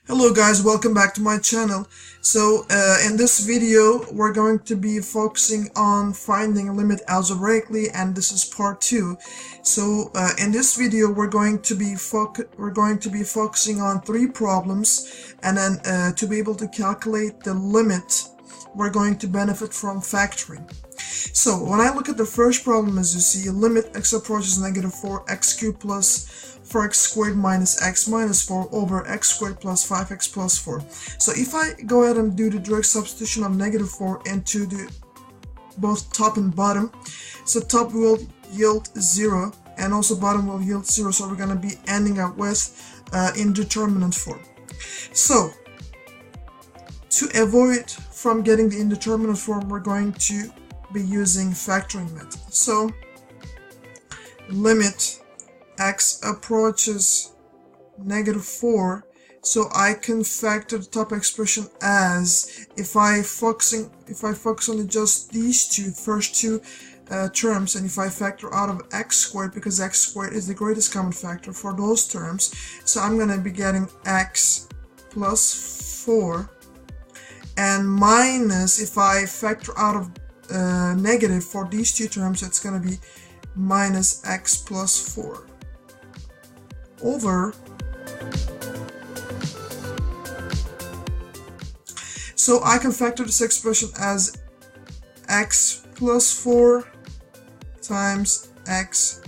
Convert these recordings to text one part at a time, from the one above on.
Hello guys, welcome back to my channel. In this video we're going to be focusing on finding a limit algebraically, and this is part 2. In this video we're going to be focusing on 3 problems, and then to be able to calculate the limit we're going to benefit from factoring. So when I look at the first problem, as you see, limit x approaches negative 4 x cubed plus 4x squared minus x minus 4 over x squared plus 5x plus 4. So if I go ahead and do the direct substitution of negative 4 into both top and bottom, so top will yield 0 and also bottom will yield 0, so we're going to be ending up with indeterminate form. So to avoid from getting the indeterminate form, we're going to be using factoring method. So limit x approaches negative 4, so I can factor the top expression as, if I focus on just these first two terms, and if I factor out of x squared, because x squared is the greatest common factor for those terms, so I'm going to be getting x plus 4, and minus, if I factor out of negative for these two terms, it's going to be minus x plus 4 over, so I can factor this expression as x plus 4 times x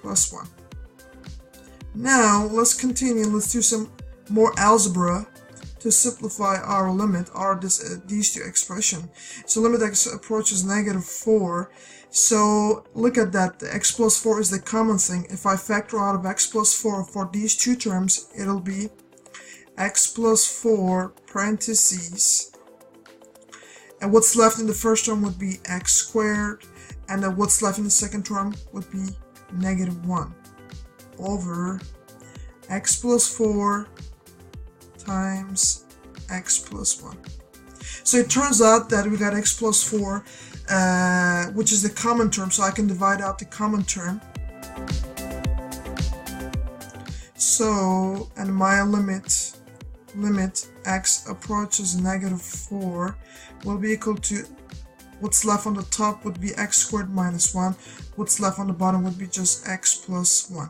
plus 1. Now let's continue. Let's do some more algebra to simplify our limit, these two expressions. So limit x approaches negative 4. So look at that, the x plus 4 is the common thing. If I factor out of x plus 4 for these two terms, it'll be x plus 4 parentheses, and what's left in the first term would be x squared, and then what's left in the second term would be negative 1 over x plus 4 times x plus 1. So it turns out that we got x plus 4, which is the common term, so I can divide out the common term. So, and my limit x approaches negative 4 will be equal to, what's left on the top would be x squared minus 1, what's left on the bottom would be just x plus 1.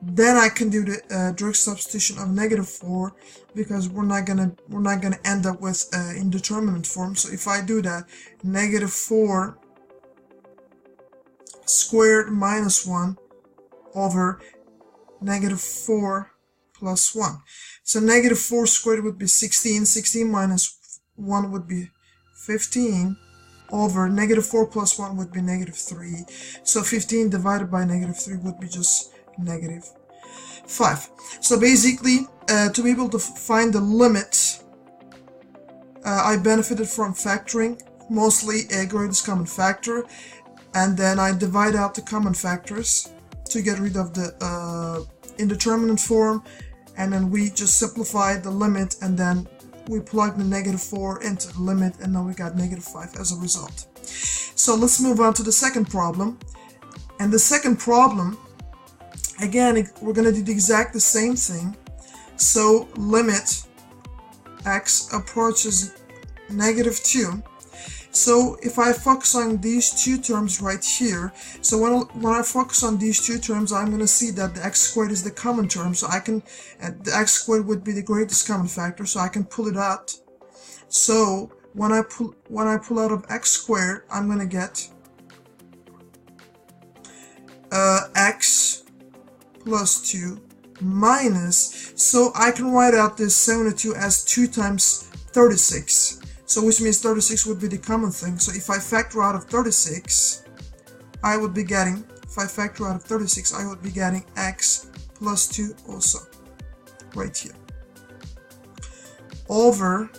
Then I can do the direct substitution of negative 4, because we're not gonna end up with indeterminate form. So if I do that, negative 4 squared minus 1 over negative 4 plus 1. So negative 4 squared would be 16. 16 minus 1 would be 15 over negative 4 plus 1 would be negative 3. So 15 divided by negative 3 would be just negative 5. So basically, to be able to find the limit, I benefited from factoring, mostly a greatest common factor, and then I divide out the common factors to get rid of the indeterminate form, and then we just simplify the limit, and then we plug the negative 4 into the limit, and now we got negative 5 as a result. So let's move on to the second problem. And the second problem, again, we're going to do the same thing. So limit x approaches negative 2. So if I focus on these two terms right here, so when I focus on these two terms, I'm going to see that the x squared is the common term, so I can, the x squared would be the greatest common factor, so I can pull it out. So when I pull out of x squared, I'm going to get x plus 2 minus, so I can write out this 72 as 2 times 36, so which means 36 would be the common thing. So if I factor out of 36, I would be getting x plus 2 also, right here, over,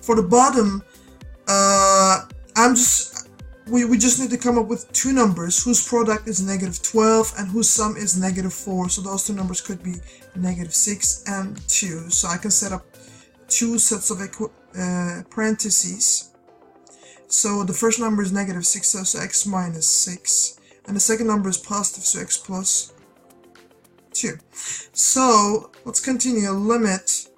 for the bottom, we just need to come up with two numbers whose product is negative 12 and whose sum is negative 4. So those two numbers could be negative 6 and 2. So I can set up two sets of parentheses. So the first number is negative 6, so x minus 6. And the second number is positive, so x plus 2. So let's continue. Limit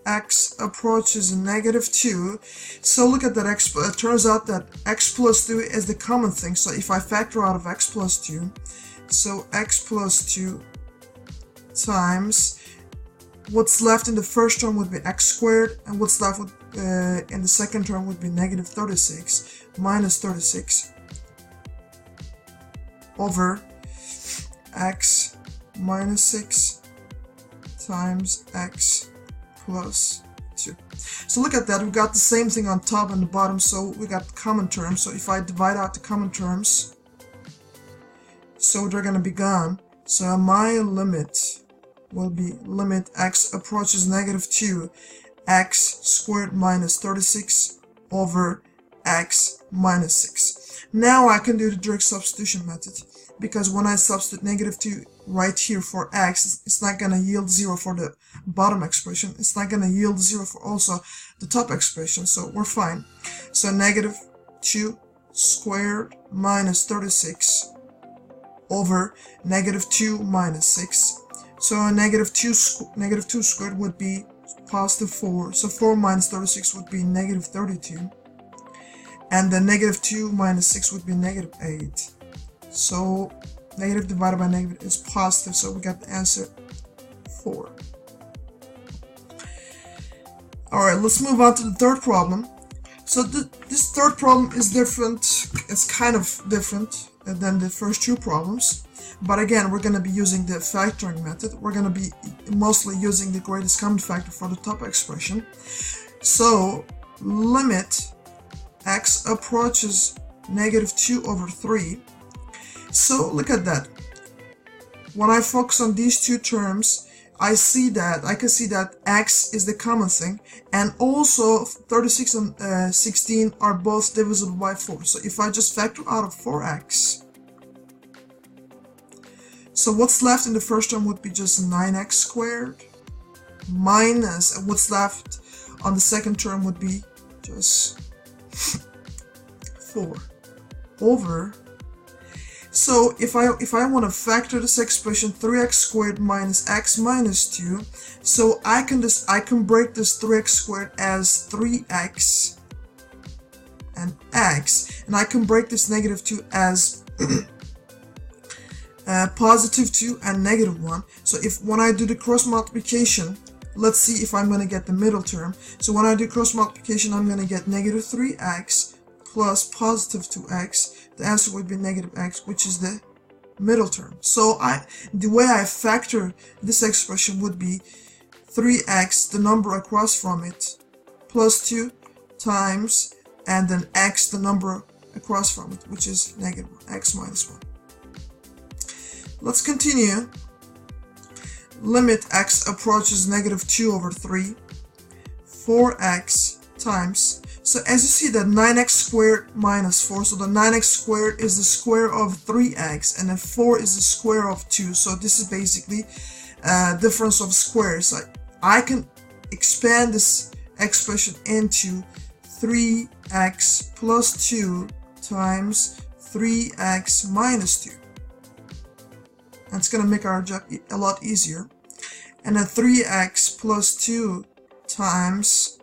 x approaches negative 2. So look at that x. It turns out that x plus 2 is the common thing. So if I factor out of x plus 2, so x plus 2 times what's left in the first term would be x squared, and what's left with, in the second term would be negative 36 minus 36 over x minus 6 times x plus 2. So look at that, we got the same thing on top and the bottom, so we got common terms. So if I divide out the common terms, so they're going to be gone. So my limit will be limit x approaches negative 2, x squared minus 36 over x minus 6. Now I can do the direct substitution method, because when I substitute negative 2 right here for x, it's not going to yield 0 for the bottom expression. It's not going to yield 0 for also the top expression, so we're fine. So negative 2 squared minus 36 over negative 2 minus 6. So negative 2 squared would be positive 4. So 4 minus 36 would be negative 32. And then negative 2 minus 6 would be negative 8. So negative divided by negative is positive. So we got the answer 4. Alright, let's move on to the third problem. So this third problem is different. It's kind of different than the first two problems. But again, we're going to be using the factoring method. We're going to be mostly using the greatest common factor for the top expression. So limit x approaches negative 2 over 3. So look at that. When I focus on these two terms, I can see that x is the common thing, and also 36 and 16 are both divisible by 4. So if I just factor out of 4x, so what's left in the first term would be just 9x squared minus, and what's left on the second term would be just 4 over. So if I want to factor this expression, 3x squared minus x minus 2, so I can break this 3x squared as 3x and x, and I can break this negative 2 as positive 2 and negative 1. So when I do the cross multiplication, let's see if I'm going to get the middle term. So when I do cross multiplication, I'm going to get negative 3x plus positive 2x. The answer would be negative x, which is the middle term. So the way I factor this expression would be 3x, the number across from it, plus 2 times, and then x, the number across from it, which is negative 1, x minus 1. Let's continue. Limit x approaches negative 2 over 3, 4x times. So as you see that 9x squared minus 4, so the 9x squared is the square of 3x, and then 4 is the square of 2. So this is basically difference of squares. I can expand this expression into 3x plus 2 times 3x minus 2. And it's going to make our job a lot easier. And then 3x plus 2 times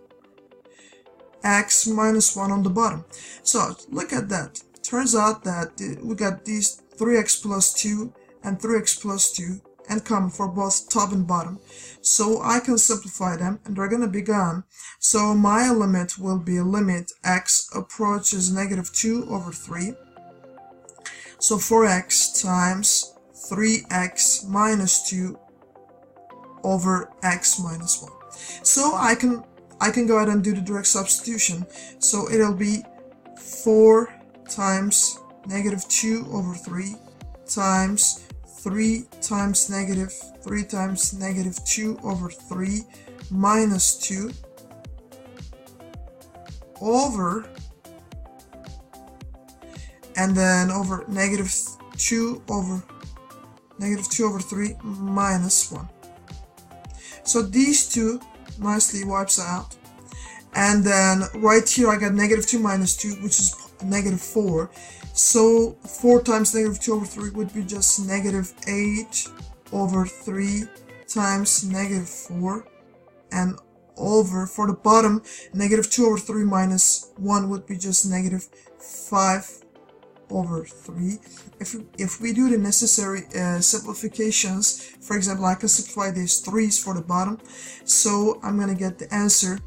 x minus 1 on the bottom. So look at that. Turns out that we got these 3x plus 2 and 3x plus 2 in common for both top and bottom. So I can simplify them and they're going to be gone. So my limit will be limit x approaches negative 2 over 3. So 4x times 3x minus 2 over x minus 1. So I can go ahead and do the direct substitution. So it'll be 4 times negative 2 over 3 times 3 times negative 2 over 3 minus 2 over, and then over negative 2 over 3 minus 1. So these two nicely wipes out, and then right here I got negative 2 minus 2, which is negative 4. So 4 times negative 2 over 3 would be just negative 8 over 3 times negative 4, and over, for the bottom, negative 2 over 3 minus 1 would be just negative 5 over 3. If we do the necessary simplifications, for example, I can simplify these 3's for the bottom, so I'm going to get the answer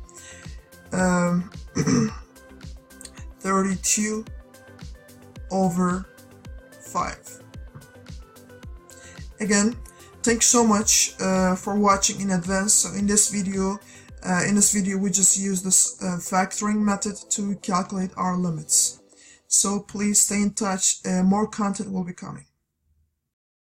32 over 5. Again, thanks so much for watching in advance. So in this video we just use this factoring method to calculate our limits. So please stay in touch, more content will be coming.